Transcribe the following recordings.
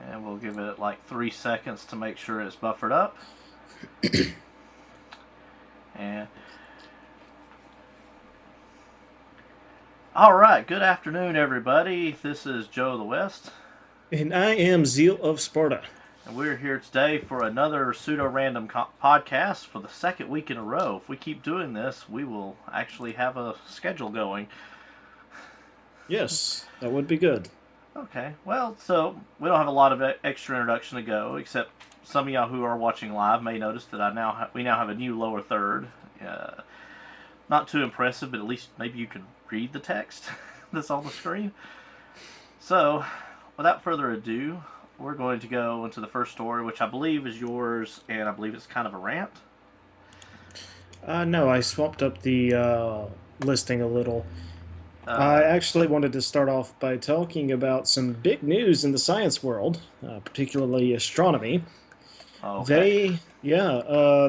And we'll give it like 3 seconds to make sure it's buffered up. And all right, good afternoon, everybody. This is JoeoftheWest. And I am Zeal of Sparta. And we're here today for another pseudo-random podcast for the second week in a row. If we keep doing this, we will actually have a schedule going. Yes, that would be good. Okay, well, so we don't have a lot of extra introduction to go, except some of y'all who are watching live may notice that we now have a new lower third. Not too impressive, but at least maybe you can read the text that's on the screen. So, without further ado, we're going to go into the first story, which I believe is yours, and I believe it's kind of a rant. No, I swapped up the listing a little. I actually wanted to start off by talking about some big news in the science world, particularly astronomy. Okay.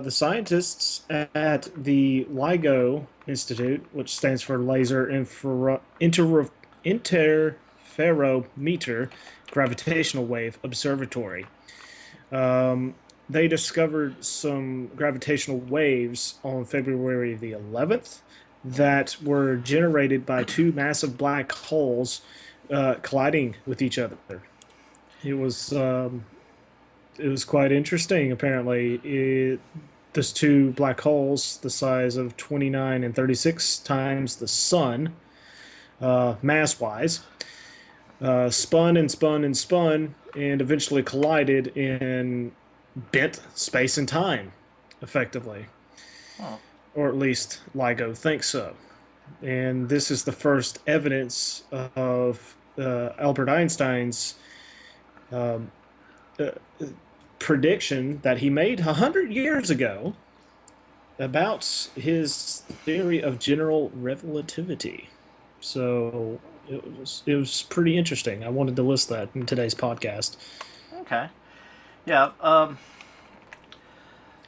The scientists at the LIGO Institute, which stands for Laser Interferometer Gravitational Wave Observatory. They discovered some gravitational waves on February the 11th that were generated by two massive black holes colliding with each other. It was quite interesting. Apparently, those two black holes, the size of 29 and 36 times the sun, mass-wise, spun and spun and spun, and eventually collided and bent space and time, effectively. Huh. Or at least LIGO thinks so. And this is the first evidence of Albert Einstein's um, uh, prediction that he made 100 years ago about his theory of general relativity. So it was pretty interesting. I wanted to list that in today's podcast. Okay. Yeah.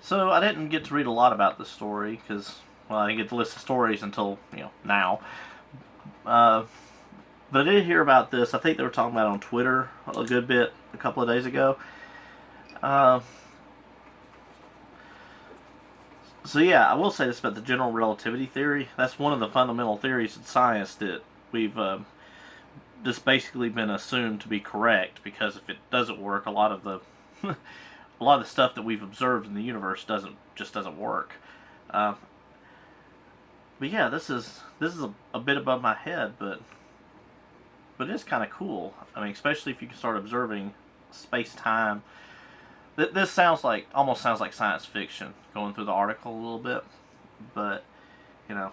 So I didn't get to read a lot about this story because, well, I didn't get to list the stories until now. But I did hear about this. I think they were talking about it on Twitter a good bit a couple of days ago. Uh, so yeah, I will say this about the general relativity theory. That's one of the fundamental theories in science that we've just basically been assumed to be correct, because if it doesn't work, a lot of the a lot of the stuff that we've observed in the universe doesn't work. Uh, but yeah, this is a bit above my head, but it's kind of cool. I mean, especially if you can start observing space time. This almost sounds like science fiction going through the article a little bit, but you know.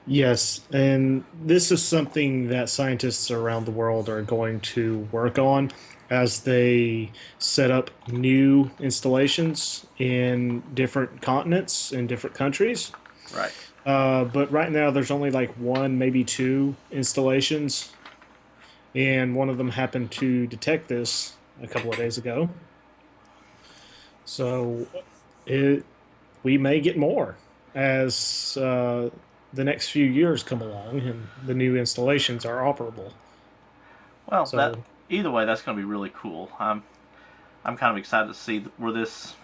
Yes, and this is something that scientists around the world are going to work on as they set up new installations in different continents in different countries. Right. But right now, there's only like one, maybe two installations, and one of them happened to detect this a couple of days ago. So we may get more as the next few years come along and the new installations are operable. Well, that So either way, that's going to be really cool. I'm kind of excited to see where this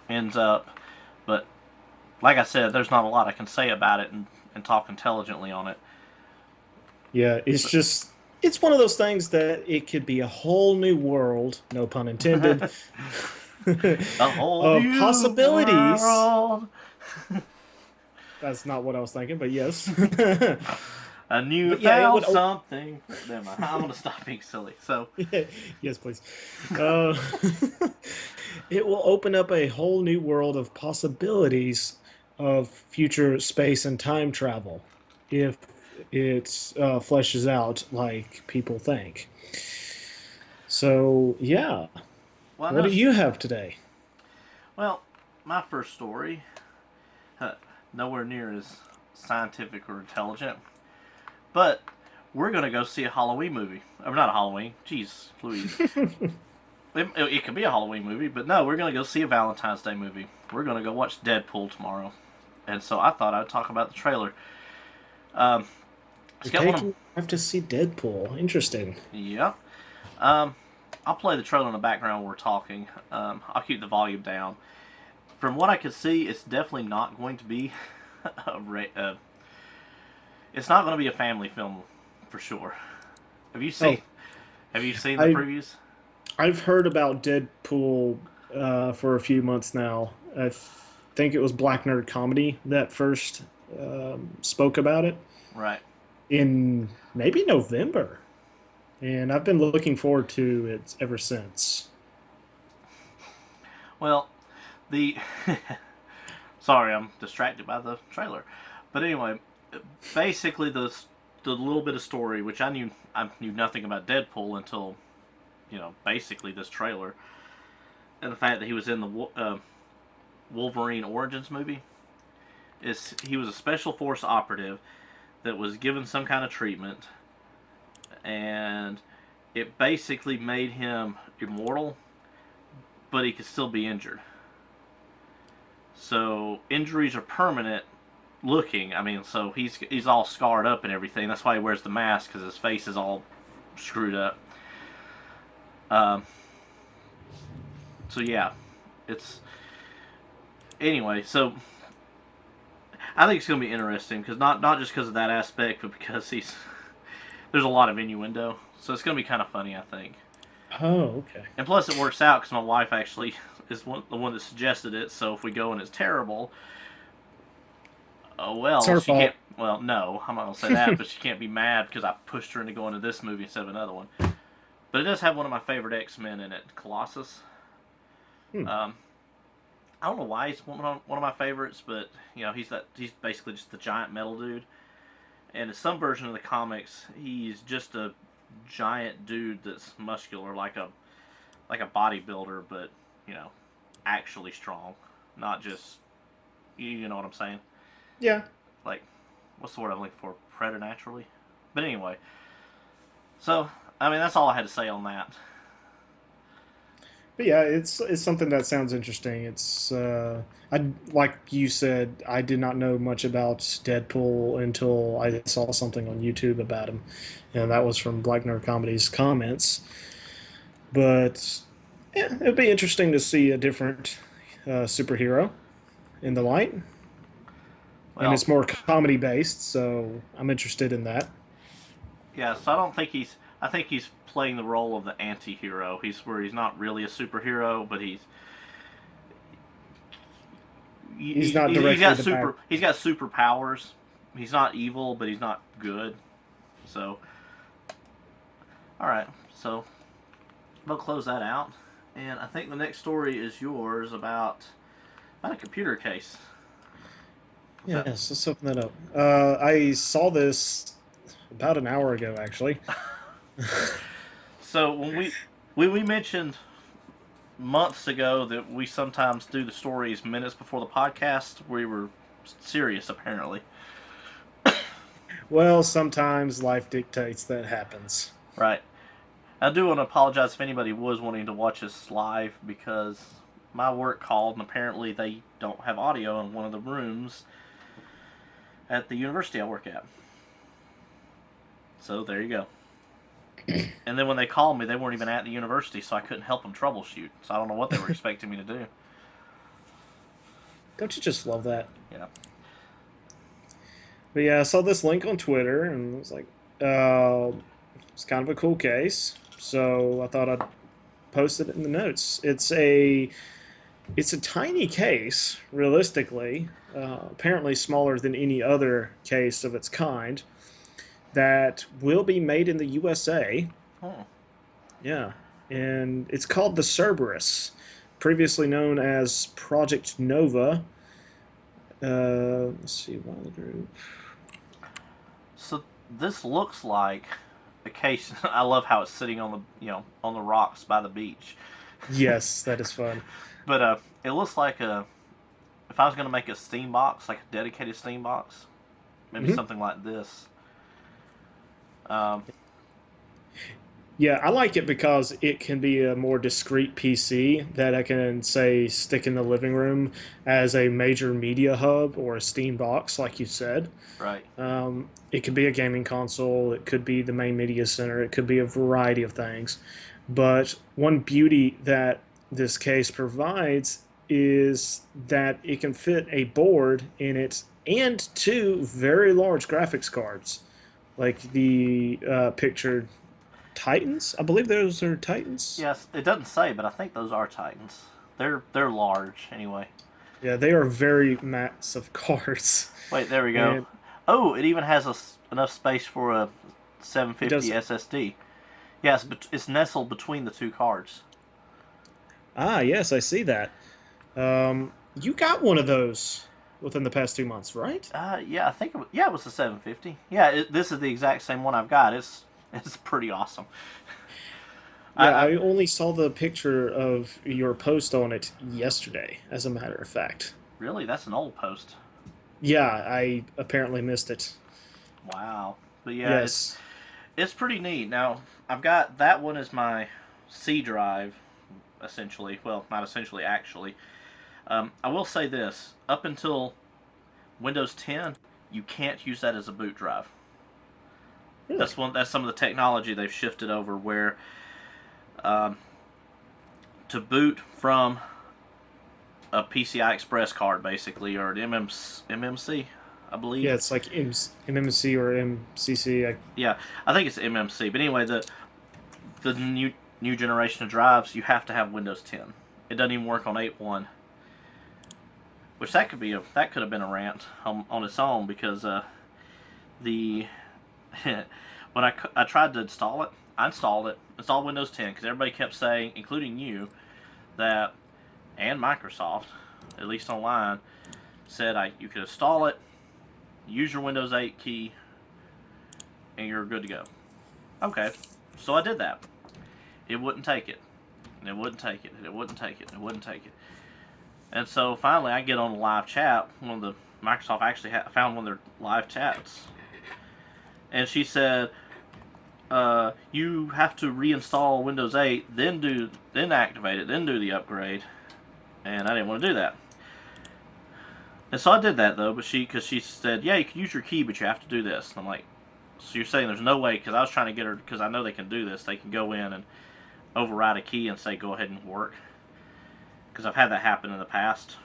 ends up, but like I said, there's not a lot I can say about it and talk intelligently on it. yeah, So, it's one of those things that it could be a whole new world, no pun intended, a whole of new possibilities. world. That's not what I was thinking, but yes. A new But yeah, found something. Never mind. I'm gonna stop being silly. So, yes, please. Uh, it will open up a whole new world of possibilities of future space and time travel if it fleshes out like people think. So, yeah. well, I What know. do you have today? Well, my first story, uh, nowhere near as scientific or intelligent, but we're gonna go see a Halloween movie. Or not a Halloween. Jeez, Louise. It could be a Halloween movie, but no, we're gonna go see a Valentine's Day movie. We're gonna go watch Deadpool tomorrow, and so I thought I'd talk about the trailer. Um, it's You're got one of taking have to see Deadpool. Interesting. yeah. Um, I'll play the trailer in the background while we're talking. I'll keep the volume down. From what I can see, it's definitely not going to be it's not going to be a family film for sure. Have you seen? Have you seen the previews? I've heard about Deadpool for a few months now. I think it was Black Nerd Comedy that first spoke about it. Right. In maybe November. And I've been looking forward to it ever since. Well, sorry, I'm distracted by the trailer. But anyway, basically the little bit of story, which I knew nothing about Deadpool until, basically this trailer, and the fact that he was in the Wolverine Origins movie, is he was a special force operative that was given some kind of treatment, and it basically made him immortal, but he could still be injured. So injuries are permanent looking. I mean, so he's all scarred up and everything. That's why he wears the mask, because his face is all screwed up. So yeah, anyway. So I think it's going to be interesting, because not just because of that aspect, but because there's a lot of innuendo. So it's going to be kind of funny, I think. Oh, okay. And plus it works out because my wife actually is the one that suggested it. So if we go and it's terrible, she can't. Well, no, I'm not gonna say that, but she can't be mad because I pushed her into going to this movie instead of another one. But it does have one of my favorite X-Men in it, Colossus. I don't know why he's one of my favorites, but he's basically just the giant metal dude. And in some version of the comics, he's just a giant dude that's muscular, like a bodybuilder, but actually strong, not just you know what I'm saying? Yeah. Like, what's the word I'm looking for? Preternaturally. But anyway, so I mean that's all I had to say on that. But yeah, it's something that sounds interesting. It's like you said, I did not know much about Deadpool until I saw something on YouTube about him, and that was from Black Nerd Comedy's comments. But yeah, it'd be interesting to see a different superhero in the light, and it's more comedy based, so I'm interested in that. Yeah, so I think he's playing the role of the anti-hero. He's not really a superhero, but he's not directly he's got superpowers. He's not evil, but he's not good. So, all right, so we'll close that out, and I think the next story is yours about a computer case. Yes, let's open that up. I saw this about an hour ago, actually. So when we mentioned months ago that we sometimes do the stories minutes before the podcast, we were serious apparently. Well, sometimes life dictates that happens. Right. I do want to apologize if anybody was wanting to watch us live, because my work called and apparently they don't have audio in one of the rooms at the university I work at. So there you go. And then when they called me, they weren't even at the university, so I couldn't help them troubleshoot. So I don't know what they were expecting me to do. Don't you just love that? Yeah. But yeah, I saw this link on Twitter, and it was like, it's kind of a cool case. So I thought I'd post it in the notes. It's a tiny case, realistically, apparently smaller than any other case of its kind, that will be made in the USA. Oh. Yeah, and it's called the Cerberus, previously known as Project Nova. Let's see, one of the group. So this looks like a case. I love how it's sitting on the rocks by the beach. Yes, that is fun. But it looks like if I was going to make a steam box, like a dedicated steam box, maybe something like this. Yeah, I like it because it can be a more discrete PC that I can, say, stick in the living room as a major media hub or a Steam box, like you said. Right. It could be a gaming console, it could be the main media center, it could be a variety of things. But one beauty that this case provides is that it can fit a board in it and two very large graphics cards, like the pictured Titans. I believe those are Titans. Yes, it doesn't say, but I think those are Titans. They're large anyway. Yeah, they are very massive cards, Wait, there we go. and Oh, it even has enough space for a it 750 does. SSD. Yes, but it's nestled between the two cards. Ah, yes, I see that. You got one of those within the past 2 months, right? Yeah, I think yeah, it was the 750. Yeah, this is the exact same one I've got. It's pretty awesome. Yeah, I I only saw the picture of your post on it yesterday, as a matter of fact. really, that's an old post. Yeah, I apparently missed it. Wow. But yeah, Yes. it's pretty neat. Now I've got that one as my C drive, essentially. Well, not essentially, actually. I will say this: up until Windows 10, you can't use that as a boot drive. Really? That's some of the technology they've shifted over where um, to boot from a PCI Express card, basically, or an MMC, I believe. Yeah, it's like MMC or MCC. Yeah, I think it's MMC. But anyway, the new generation of drives, you have to have Windows 10. It doesn't even work on 8.1, which that could have been a rant on its own because the when I tried to install it, I installed Windows 10 because everybody kept saying, including you, that and Microsoft, at least online, said you could install it, use your Windows 8 key, and you're good to go. Okay, so I did that. It wouldn't take it. And it wouldn't take it. And it wouldn't take it. And it wouldn't take it. And so finally I get on a live chat. One of the Microsoft actually found one of their live chats. And she said, you have to reinstall Windows 8, then activate it, then do the upgrade. And I didn't want to do that. And so I did that though, because she said, yeah, you can use your key, but you have to do this. And I'm like, so you're saying there's no way, because I was trying to get her, because I know they can do this, they can go in and override a key and say go ahead and work. Because I've had that happen in the past,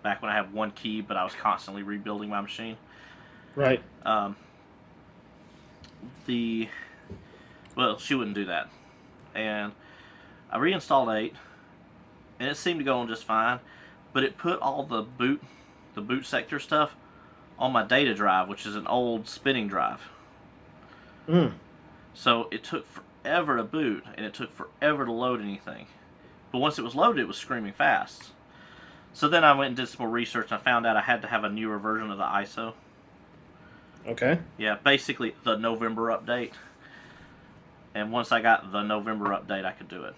back when I had one key, but I was constantly rebuilding my machine. Right. Well, she wouldn't do that. And I reinstalled 8, and it seemed to go on just fine, but it put all the boot sector stuff on my data drive, which is an old spinning drive. Mm. So it took forever to boot, and it took forever to load anything. But once it was loaded, it was screaming fast. So then I went and did some more research, and I found out I had to have a newer version of the ISO. Okay. Yeah, basically the November update. And once I got the November update, I could do it.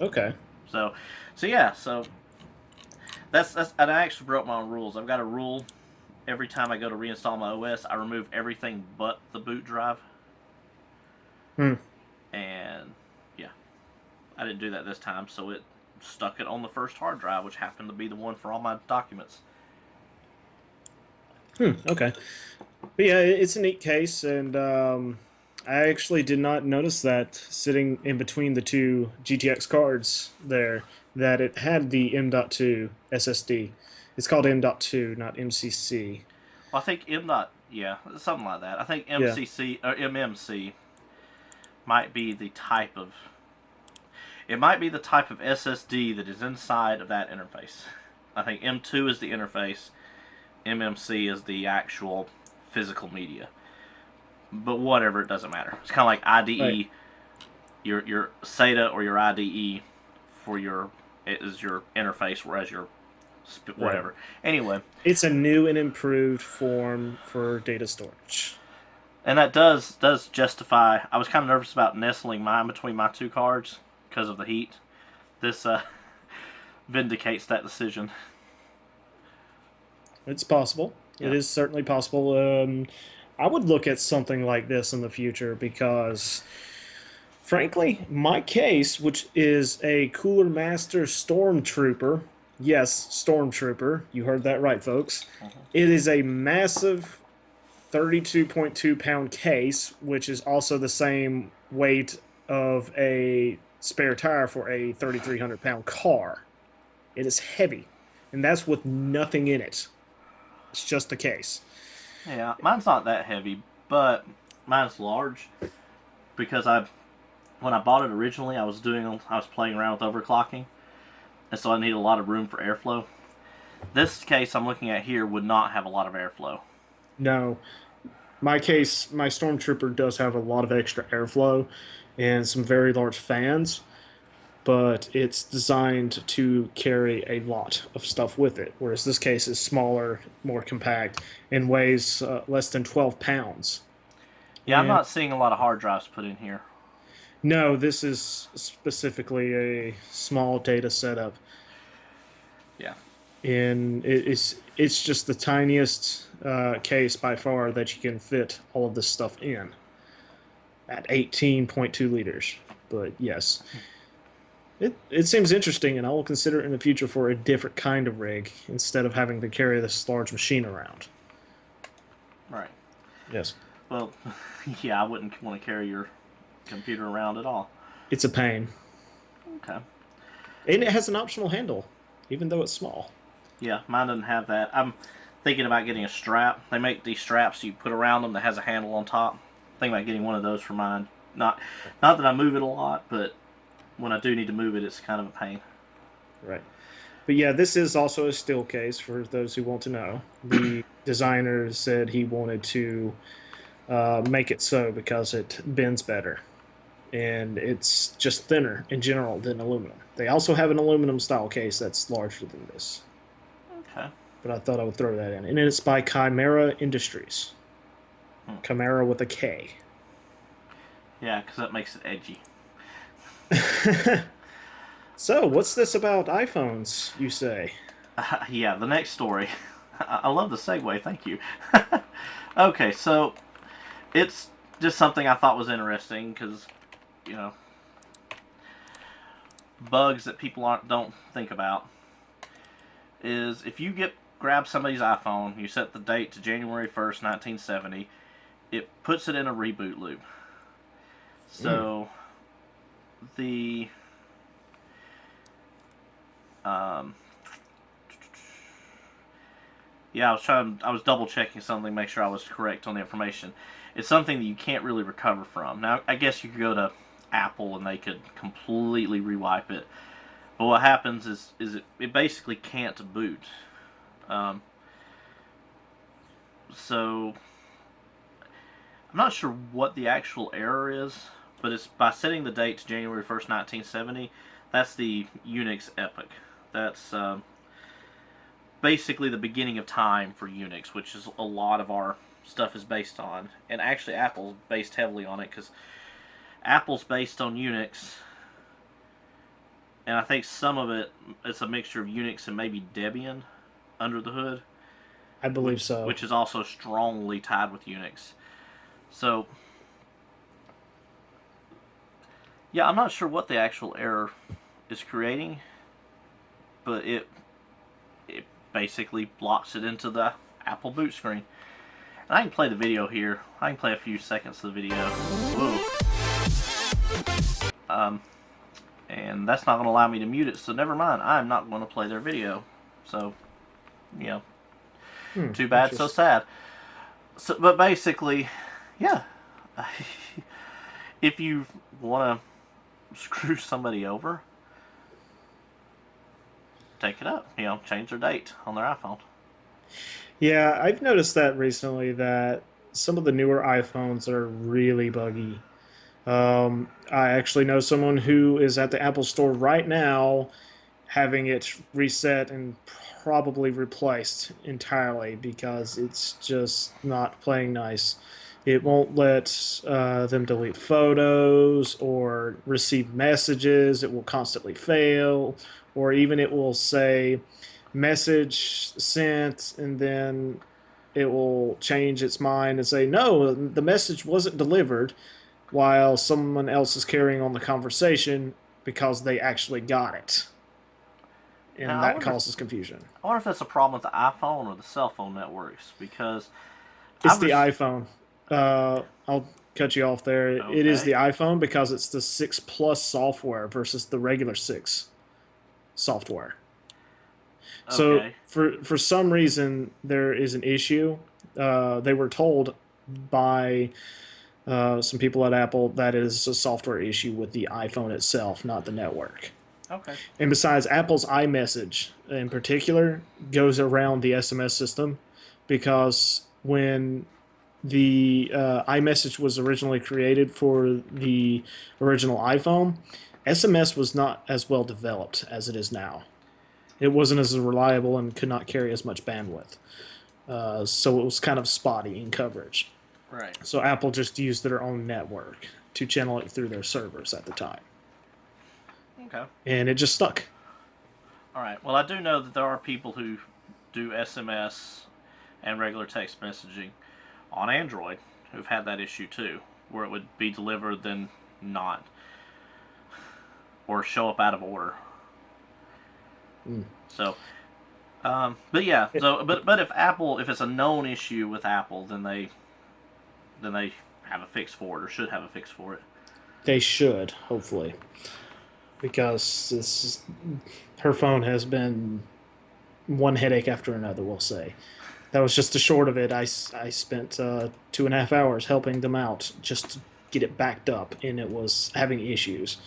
Okay. So yeah, that's and I actually broke my own rules. I've got a rule: every time I go to reinstall my OS, I remove everything but the boot drive. And yeah, I didn't do that this time, so it stuck it on the first hard drive, which happened to be the one for all my documents. Okay. But yeah, it's a neat case, and I actually did not notice that sitting in between the two GTX cards there, that it had the M.2 SSD. It's called M.2, not MCC. Well, I think yeah, something like that. I think Yeah. MCC or MMC might be the type of SSD that is inside of that interface. I think M2 is the interface, MMC is the actual physical media. But whatever, it doesn't matter. It's kind of like IDE, Right. your SATA or your IDE is your interface, whereas your whatever. Right. Anyway, It's a new and improved form for data storage. and that does justify. I was kind of nervous about nestling mine between my two cards because of the heat. This vindicates that decision. It's possible. Yeah. It is certainly possible. I would look at something like this in the future because, frankly, my case, which is a Cooler Master Stormtrooper, yes, Stormtrooper, you heard that right, folks. It is a massive 32.2 pound case, which is also the same weight of a spare tire for a 3,300 pound car. It is heavy, and that's with nothing in it. It's just the case. Yeah, mine's not that heavy, but mine's large because when I bought it originally, I was playing around with overclocking, and so I needed a lot of room for airflow. This case I'm looking at here would not have a lot of airflow. No, my case, my Stormtrooper does have a lot of extra airflow and some very large fans, but it's designed to carry a lot of stuff with it, whereas this case is smaller, more compact, and weighs less than 12 pounds. Yeah, I'm And not seeing a lot of hard drives put in here. no, this is specifically a small data setup, Yeah. and it's just the tiniest case by far that you can fit all of this stuff in at 18.2 liters. But yes, it seems interesting, and I will consider it in the future for a different kind of rig instead of having to carry this large machine around. Right. Yes, Well, yeah, I wouldn't want to carry your computer around at all. it's a pain, Okay. and it has an optional handle, even though it's small. Yeah, mine doesn't have that. I'm thinking about getting a strap. They make these straps you put around them that has a handle on top. Thinking about getting one of those for mine. Not that I move it a lot, but when I do need to move it, it's kind of a pain. Right. But yeah, this is also a steel case for those who want to know. The designer said he wanted to make it so because it bends better. And it's just thinner in general than aluminum. They also have an aluminum style case that's larger than this. Okay. But I thought I would throw that in. And it's by Chimera Industries. Chimera with a K. Yeah, because that makes it edgy. So, what's this about iPhones, you say? Yeah, the next story. I love the segue, thank you. Okay, so it's just something I thought was interesting because, you know, bugs that people don't think about is if you grab somebody's iPhone, you set the date to January 1st, 1970, it puts it in a reboot loop. So the yeah, I was double checking something, make sure I was correct on the information. It's something that you can't really recover from. Now, I guess you could go to Apple and they could completely rewipe it. But what happens is it basically can't boot. So I'm not sure what the actual error is, but it's by setting the date to January 1st, 1970. That's the Unix epoch. That's basically the beginning of time for Unix, which is a lot of our stuff is based on. And actually, Apple's based heavily on it because Apple's based on Unix, and I think some of it's a mixture of Unix and maybe Debian under the hood. I believe so. Which is also strongly tied with Unix. So, yeah, I'm not sure what the actual error is creating, but it basically locks it into the Apple boot screen. And I can play the video here. I can play a few seconds of the video. Whoa. And that's not going to allow me to mute it, so never mind. I'm not going to play their video. So, you know, too bad, so sad. So, but basically, yeah, if you want to screw somebody over, take it up. You know, change their date on their iPhone. Yeah, I've noticed that recently that some of the newer iPhones are really buggy. I actually know someone who is at the Apple Store right now having it reset and probably replaced entirely because it's just not playing nice. It won't let them delete photos or receive messages. It will constantly fail, or even it will say message sent and then it will change its mind and say, no, the message wasn't delivered, while someone else is carrying on the conversation because they actually got it. And Now, that causes confusion. I wonder if that's a problem with the iPhone or the cell phone networks, because It's I've the res- iPhone. I'll cut you off there. It is okay, the iPhone because it's the 6 Plus software versus the regular 6 software. So okay, for some reason there is an issue. They were told by some people at Apple that it is a software issue with the iPhone itself, not the network. okay, And besides, Apple's iMessage in particular goes around the SMS system because when the iMessage was originally created for the original iPhone, SMS was not as well developed as it is now. It wasn't as reliable and could not carry as much bandwidth. So it was kind of spotty in coverage. right, So Apple just used their own network to channel it through their servers at the time. okay. And it just stuck. All right. Well, I do know that there are people who do SMS and regular text messaging on Android who've had that issue too, where it would be delivered then not, or show up out of order. Mm. So, but yeah. So, but if it's a known issue with Apple, then they have a fix for it, or should have a fix for it. They should, hopefully. Because her phone has been one headache after another, we'll say. That was just the short of it. I spent 2.5 hours helping them out just to get it backed up, and it was having issues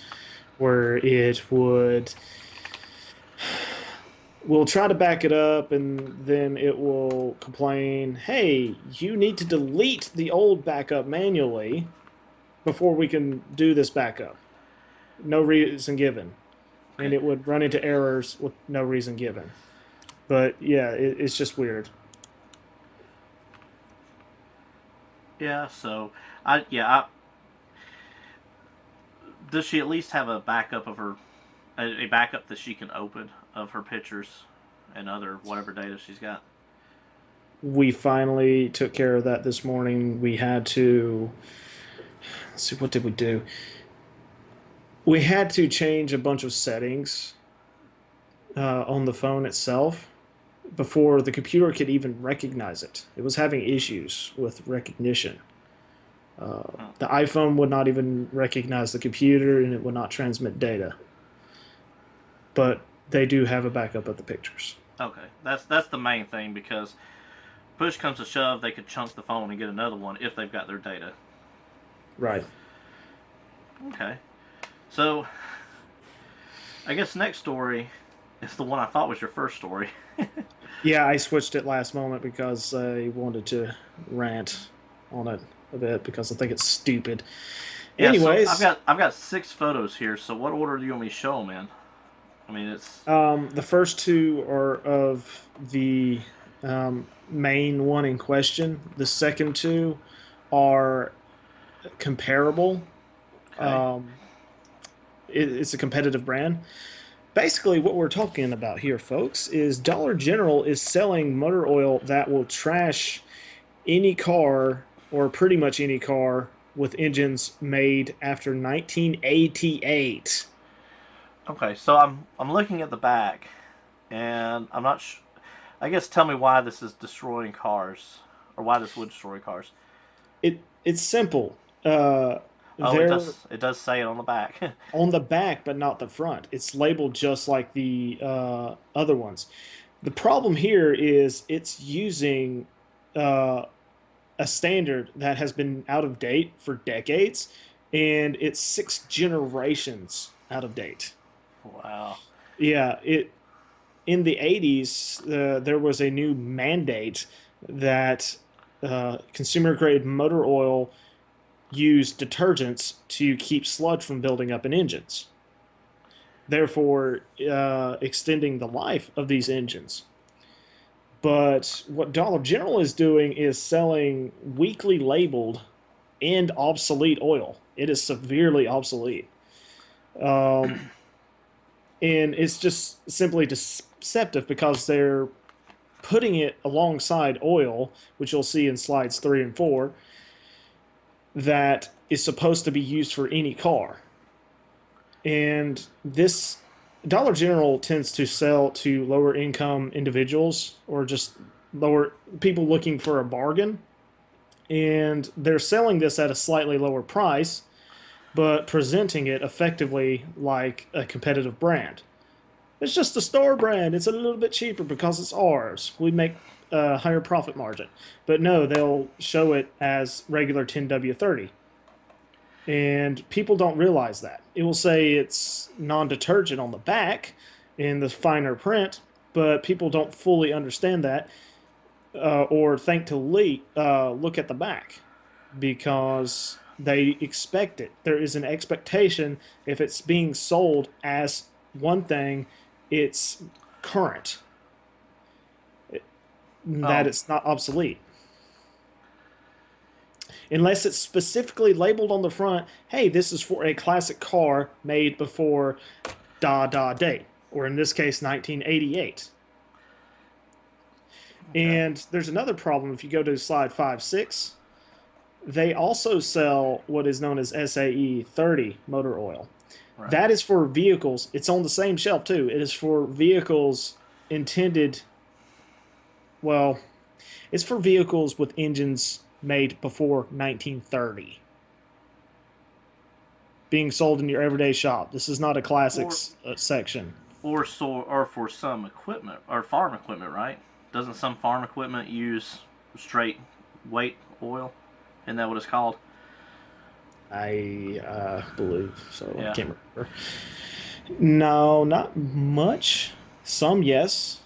where it will try to back it up, and then it will complain, hey, you need to delete the old backup manually before we can do this backup. No reason given. And it would run into errors with no reason given. But yeah, it's just weird. Yeah. So, I does she at least have a backup of her, a backup that she can open of her pictures and other whatever data she's got? We finally took care of that this morning. We had to. Let's see, what did we do? We had to change a bunch of settings on the phone itself before the computer could even recognize it. It was having issues with recognition. The iPhone would not even recognize the computer, and it would not transmit data. But they do have a backup of the pictures. Okay, that's the main thing, because push comes to shove, they could chunk the phone and get another one if they've got their data. Right. Okay. So, I guess next story is the one I thought was your first story. Yeah, I switched it last moment because I wanted to rant on it a bit because I think it's stupid. Yeah, Anyways, so I've got 6 photos here. So what order do you want me to show them in? I mean, it's the first two are of the main one in question. The second two are comparable. okay. It's a competitive brand. Basically, what we're talking about here, folks, is Dollar General is selling motor oil that will trash any car, or pretty much any car, with engines made after 1988. Okay, so I'm looking at the back, and I'm not. I guess tell me why this is destroying cars, or why this would destroy cars. It's simple. Oh, They're it does say it on the back. on the back, but not the front. It's labeled just like the other ones. The problem here is it's using uh, a standard that has been out of date for decades, and it's 6 generations out of date. Wow. Yeah, it in the 80s there was a new mandate that consumer grade motor oil used detergents to keep sludge from building up in engines, therefore extending the life of these engines. But what Dollar General is doing is selling weakly labeled and obsolete oil. It is severely obsolete. Um, and it's just simply deceptive because they're putting it alongside oil, which you'll see in slides 3 and 4, that is supposed to be used for any car. And this Dollar General tends to sell to lower income individuals or just lower people looking for a bargain. And they're selling this at a slightly lower price, but presenting it effectively like a competitive brand. It's just a store brand. It's a little bit cheaper because it's ours. We make a higher profit margin. But no, they'll show it as regular 10W30. And people don't realize that. It will say it's non-detergent on the back in the finer print, but people don't fully understand that or think to look at the back because they expect it. There is an expectation if it's being sold as one thing, it's current, that it's not obsolete. Unless it's specifically labeled on the front, hey, this is for a classic car made before date, or in this case, 1988. Okay. And there's another problem. If you go to slide 5, 6, they also sell what is known as SAE 30 motor oil. Right. That is for vehicles. It's on the same shelf, too. It is for vehicles intended, well, it's for vehicles with engines made before 1930. Being sold in your everyday shop. This is not a classics section. Or for some equipment, or farm equipment, right? Doesn't some farm equipment use straight weight oil? Isn't that what it's called? I believe so. Yeah. I can't remember. No, not much. Some, yes.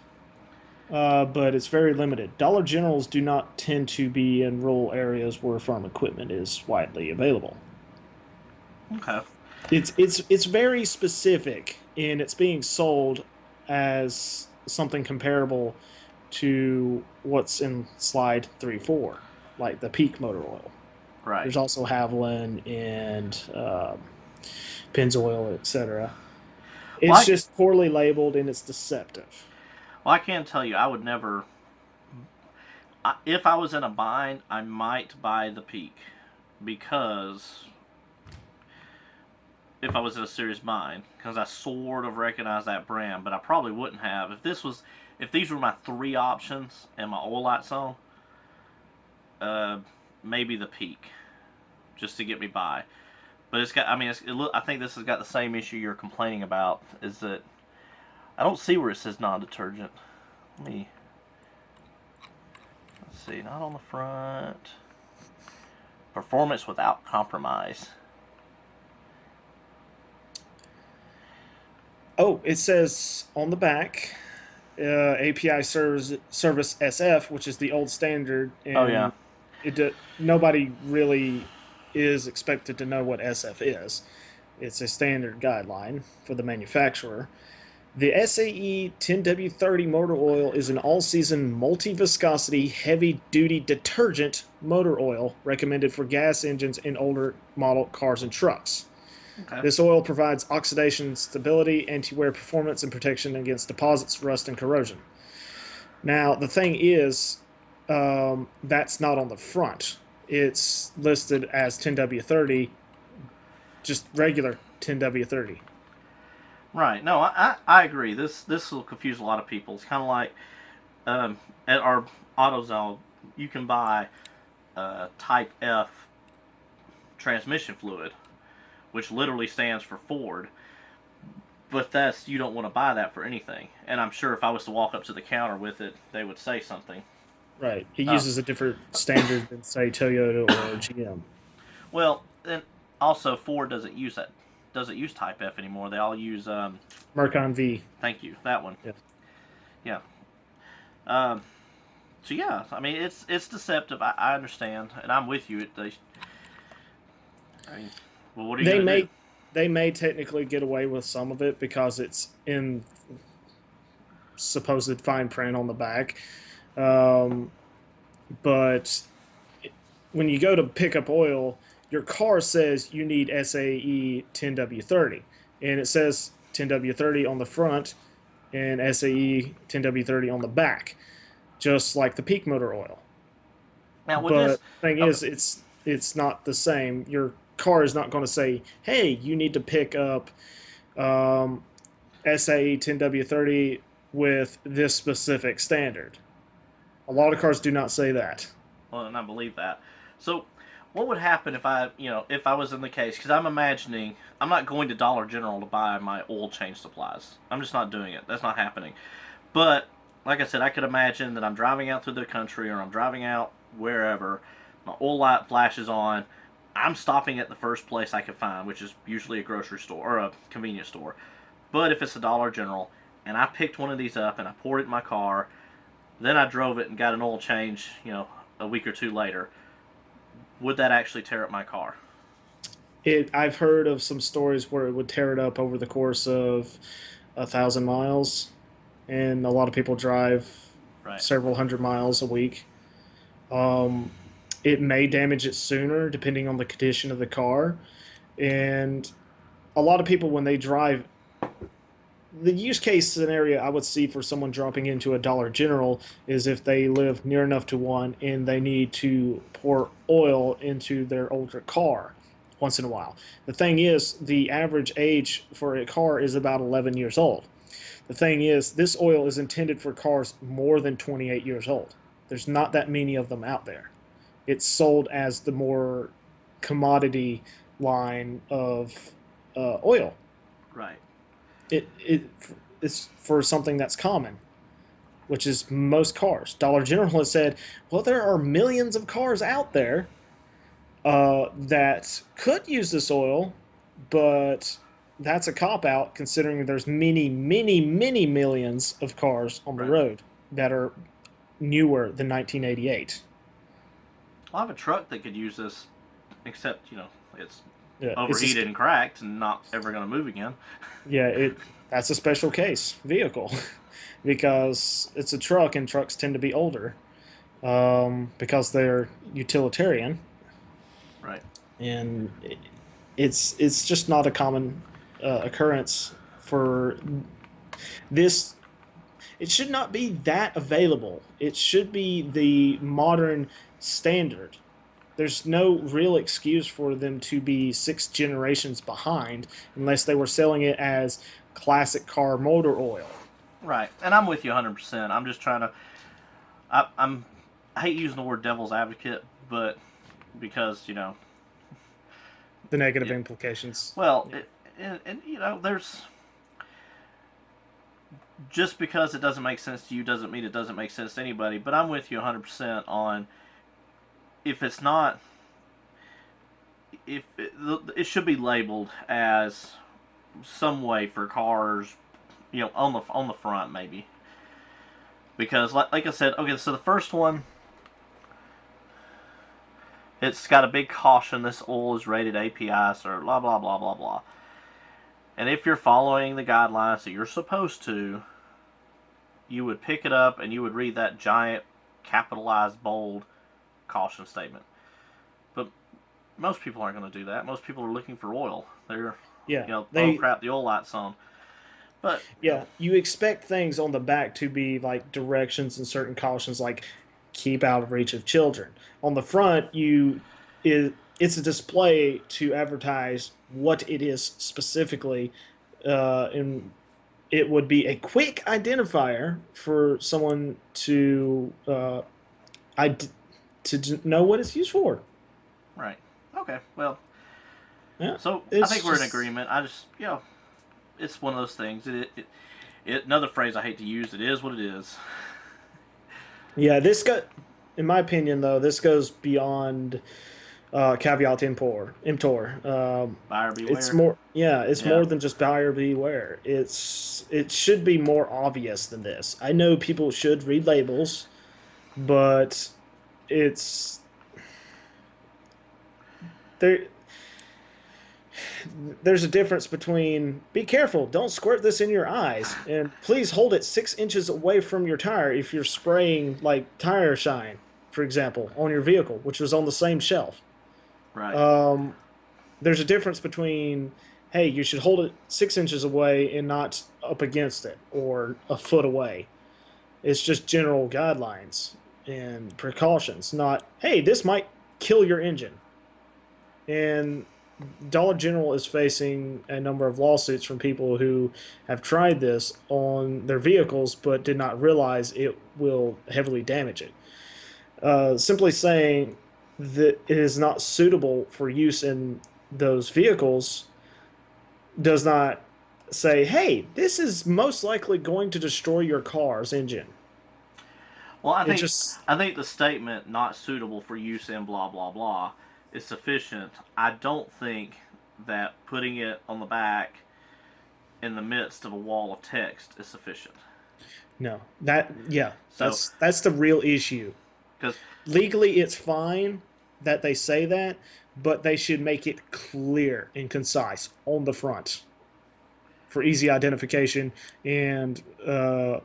But it's very limited. Dollar Generals do not tend to be in rural areas where farm equipment is widely available. Okay. It's very specific, and it's being sold as something comparable to what's in slide 3, 4, like the peak motor oil. Right. There's also Haviland and Pennzoil, etc. It's just poorly labeled, and it's deceptive. Well, I can tell you, I would never. If I was in a bind, I might buy the Peak, because if I was in a serious bind, because I sort of recognize that brand, but I probably wouldn't have if these were my 3 options and my oil lights on. Maybe the Peak, just to get me by. But it's got. I mean, I think this has got the same issue you're complaining about. Is that I don't see where it says non-detergent. Let's see, not on the front. Performance without compromise. Oh, it says on the back, API service SF, which is the old standard. And oh yeah. Nobody really is expected to know what SF is. It's a standard guideline for the manufacturer. The SAE 10W30 motor oil is an all-season, multi-viscosity, heavy-duty detergent motor oil recommended for gas engines in older model cars and trucks. Okay. This oil provides oxidation stability, anti-wear performance, and protection against deposits, rust, and corrosion. Now, the thing is, that's not on the front. It's listed as 10W30, just regular 10W30. Right. No, I agree. This will confuse a lot of people. It's kind of like at our AutoZone, you can buy Type F transmission fluid, which literally stands for Ford. But you don't want to buy that for anything. And I'm sure if I was to walk up to the counter with it, they would say something. Right. It uses a different standard than, say, Toyota or GM. Well, and also Ford doesn't use Type F anymore. They all use Mercon V. Thank you, that one. Yeah. So yeah, I mean it's deceptive. I understand, and I'm with you. Well, what are you gonna do? They may technically get away with some of it because it's in supposed fine print on the back, but when you go to pick up oil, your car says you need SAE 10W30, and it says 10W30 on the front and SAE 10W30 on the back. just like the peak motor oil. Now with But this, the thing okay, is, it's not the same. Your car is not going to say, "Hey, you need to pick up um, SA 10W30 with this specific standard." A lot of cars do not say that. well, and I believe that. So, what would happen if if I was in the case? Because I'm imagining I'm not going to Dollar General to buy my oil change supplies. I'm just not doing it. That's not happening. But like I said, I could imagine that I'm driving out through the country or I'm driving out wherever. My oil light flashes on. I'm stopping at the first place I can find, which is usually a grocery store or a convenience store. But if it's a Dollar General and I picked one of these up and I poured it in my car, then I drove it and got an oil change, a week or two later, would that actually tear up my car? I've heard of some stories where it would tear it up over the course of 1,000 miles, and a lot of people drive Right. several hundred miles a week. Um, it may damage it sooner depending on the condition of the car, and a lot of people when they drive, the use case scenario I would see for someone dropping into a Dollar General is if they live near enough to one and they need to pour oil into their older car once in a while. The thing is, the average age for a car is about 11 years old. The thing is, this oil is intended for cars more than 28 years old. There's not that many of them out there. It's sold as the more commodity line of oil. Right. It's for something that's common, which is most cars. Dollar General has said, well, there are millions of cars out there that could use this oil, but that's a cop out considering there's many, many, many millions of cars on the Right. road that are newer than 1988. I'll have a truck that could use this, except it's Yeah, overheated and cracked and not ever going to move again. that's a special case vehicle because it's a truck and trucks tend to be older because they're utilitarian, Right. and it's just not a common occurrence for this. It should not be that available. It should be the modern standard. There's no real excuse for them to be 6 generations behind unless they were selling it as classic car motor oil. Right. And I'm with you 100%. I'm just trying to. I hate using the word devil's advocate, but because The negative it, implications. well, and there's just because it doesn't make sense to you doesn't mean it doesn't make sense to anybody. But I'm with you 100% on if it's not, if it should be labeled as some way for cars, on the front maybe. Because like I said, okay, so the first one, it's got a big caution. This oil is rated API, or blah blah blah blah blah. And if you're following the guidelines that you're supposed to, you would pick it up and you would read that giant, capitalized, bold caution statement. But most people aren't going to do that. Most people are looking for oil. They're, Yeah, oh crap, the oil light's on. But yeah, you expect things on the back to be like directions and certain cautions, like keep out of reach of children. On the front, it's a display to advertise what it is specifically, and it would be a quick identifier for someone to know what it's used for. right, okay, well, Yeah, so I it's think we're in just agreement. I just, it's one of those things. Another phrase I hate to use. It is what it is. yeah. In my opinion, though, this goes beyond caveat emptor. Buyer It's beware. more, yeah, it's Yeah. more than just buyer beware. It should be more obvious than this. I know people should read labels, but it's there. There's a difference between be careful, don't squirt this in your eyes, and please hold it 6 inches away from your tire if you're spraying like tire shine, for example, on your vehicle, which was on the same shelf. Right. Um, there's a difference between, hey, you should hold it 6 inches away and not up against it or a foot away. It's just general guidelines and precautions, not, hey, this might kill your engine. And Dollar General is facing a number of lawsuits from people who have tried this on their vehicles but did not realize it will heavily damage it. Simply saying that it is not suitable for use in those vehicles does not say, hey, this is most likely going to destroy your car's engine. Well, I think the statement "not suitable for use in blah blah blah" is sufficient. I don't think that putting it on the back in the midst of a wall of text is sufficient. No, that's the real issue. Because legally, it's fine that they say that, but they should make it clear and concise on the front for easy identification and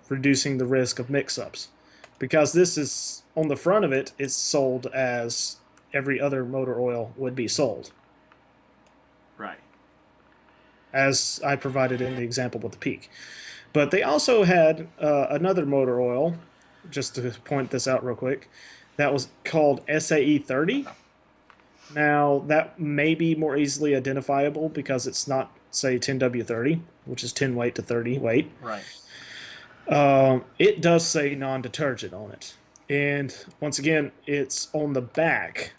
reducing the risk of mix-ups. Because this is, on the front of it, it's sold as every other motor oil would be sold. Right. As I provided in the example with the Peak. But they also had another motor oil, just to point this out real quick, that was called SAE 30. Now, that may be more easily identifiable because it's not, say, 10W30, which is 10 weight to 30 weight. Right. It does say non-detergent on it. And once again, it's on the back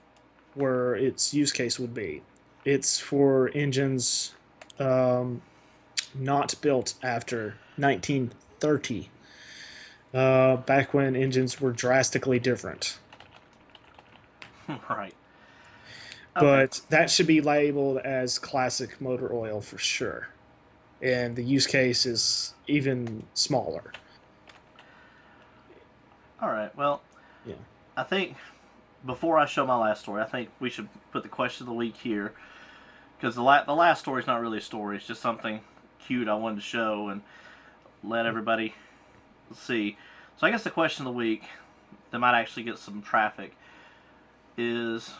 where its use case would be. It's for engines not built after 1930, back when engines were drastically different. Right. Okay. But that should be labeled as classic motor oil for sure. And the use case is even smaller. All right. Well, yeah. I think before I show my last story, I think we should put the question of the week here, because the last story is not really a story. It's just something cute I wanted to show and let everybody see. So I guess the question of the week that might actually get some traffic is,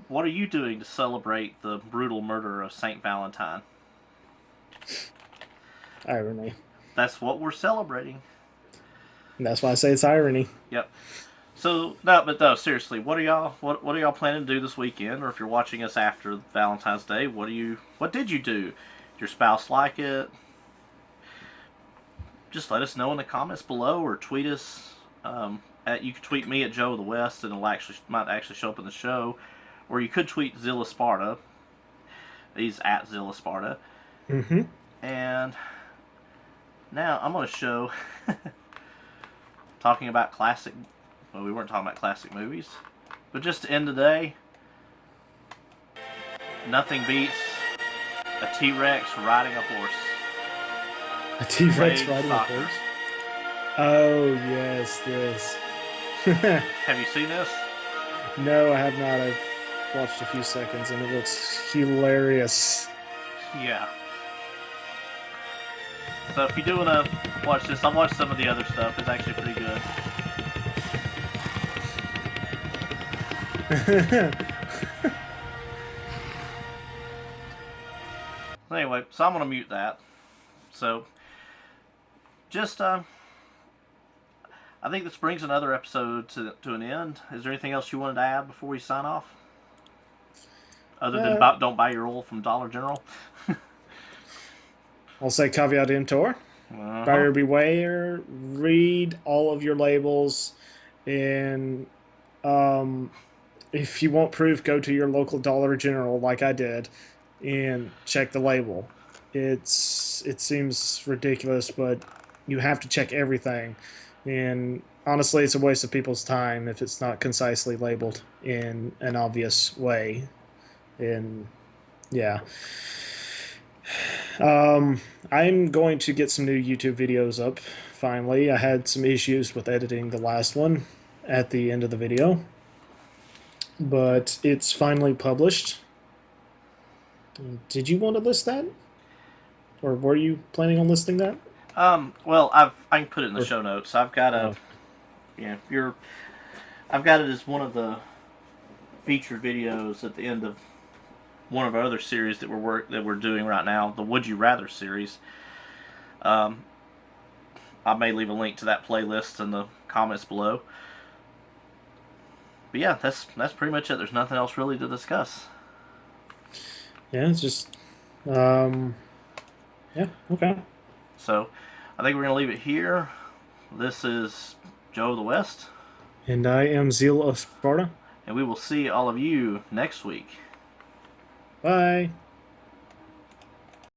what are you doing to celebrate the brutal murder of Saint Valentine? Irony. That's what we're celebrating. And that's why I say it's irony. Yep. So no, seriously, what are y'all planning to do this weekend? Or if you're watching us after Valentine's Day, what did you do? Did your spouse like it? Just let us know in the comments below, or tweet us. You can tweet me at JoeoftheWest, and it might actually show up in the show. Or you could tweet ZealofSparta. He's at ZealofSparta. Mm-hmm. And now I'm going to show talking about classic. Well, we weren't talking about classic movies, but just to end the day, nothing beats a T-Rex riding a horse. A T-Rex riding a horse? Oh, yes, this. Have you seen this? No, I have not. I've watched a few seconds, and it looks hilarious. Yeah. So if you do want to watch this, I've watched some of the other stuff. It's actually pretty good. Anyway, so I'm going to mute that. So, just, I think this brings another episode to an end. Is there anything else you wanted to add before we sign off? Other than don't buy your oil from Dollar General? I'll say caveat emptor. Buyer beware. Read all of your labels. And if you want proof, go to your local Dollar General like I did and check the label. It seems ridiculous, but you have to check everything. And honestly, it's a waste of people's time if it's not concisely labeled in an obvious way. And yeah. I'm going to get some new YouTube videos up, finally. I had some issues with editing the last one at the end of the video, but it's finally published. Did you want to list that? Or were you planning on listing that? Well, I can put it in the show notes. I've got I've got it as one of the featured videos at the end of one of our other series that we're doing right now, the Would You Rather series. I may leave a link to that playlist in the comments below. But yeah, that's pretty much it. There's nothing else really to discuss. Yeah, it's just, yeah, okay. So, I think we're going to leave it here. This is Joe of the West. And I am Zeal of Sparta. And we will see all of you next week. Bye.